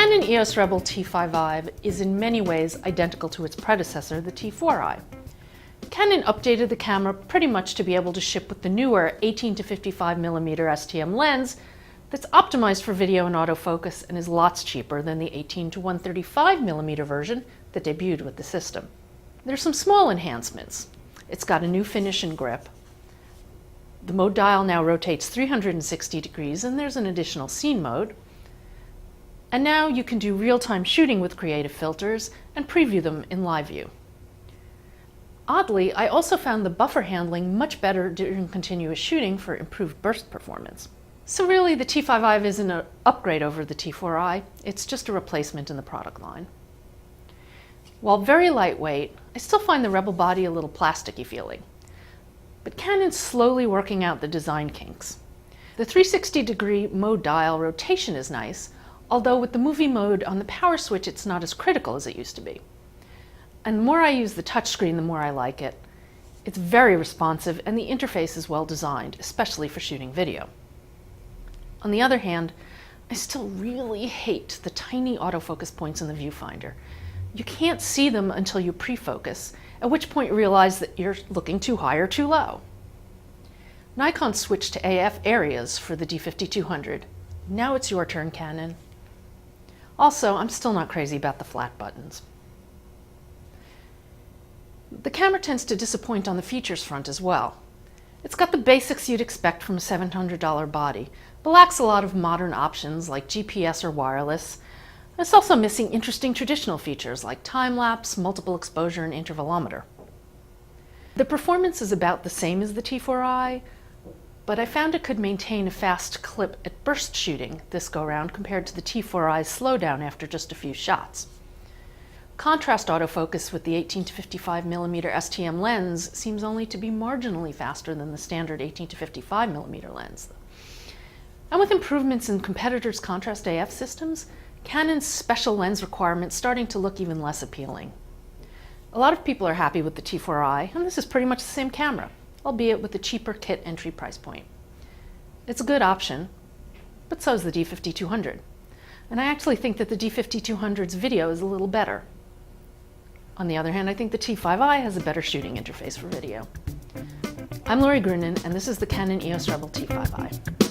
Canon EOS Rebel T5i is in many ways identical to its predecessor, the T4i. Canon updated the camera pretty much to be able to ship with the newer 18 to 55mm STM lens that's optimized for video and autofocus and is lots cheaper than the 18 to 135mm version that debuted with the system. There's some small enhancements. It's got a new finish and grip. The mode dial now rotates 360 degrees and there's an additional scene mode. And now you can do real-time shooting with creative filters and preview them in live view. Oddly, I also found the buffer handling much better during continuous shooting for improved burst performance. So really, the T5i isn't an upgrade over the T4i, it's just a replacement in the product line. While very lightweight, I still find the Rebel body a little plasticky feeling. But Canon's slowly working out the design kinks. The 360-degree mode dial rotation is nice, although with the movie mode on the power switch, it's not as critical as it used to be. And the more I use the touchscreen, the more I like it. It's very responsive and the interface is well designed, especially for shooting video. On the other hand, I still really hate the tiny autofocus points in the viewfinder. You can't see them until you pre-focus, at which point you realize that you're looking too high or too low. Nikon switched to AF areas for the D5200. Now it's your turn, Canon. Also, I'm still not crazy about the flat buttons. The camera tends to disappoint on the features front as well. It's got the basics you'd expect from a $700 body, but lacks a lot of modern options like GPS or wireless. It's also missing interesting traditional features like time-lapse, multiple exposure, and intervalometer. The performance is about the same as the T4i, but I found it could maintain a fast clip at burst shooting this go-round compared to the T4i's slowdown after just a few shots. Contrast autofocus with the 18 to 55mm STM lens seems only to be marginally faster than the standard 18 to 55mm lens. And with improvements in competitors' contrast AF systems, Canon's special lens requirements starting to look even less appealing. A lot of people are happy with the T4i, and this is pretty much the same camera, albeit with a cheaper kit entry price point. It's a good option, but so is the D5200. And I actually think that the D5200's video is a little better. On the other hand, I think the T5i has a better shooting interface for video. I'm Lori Grunin, and this is the Canon EOS Rebel T5i.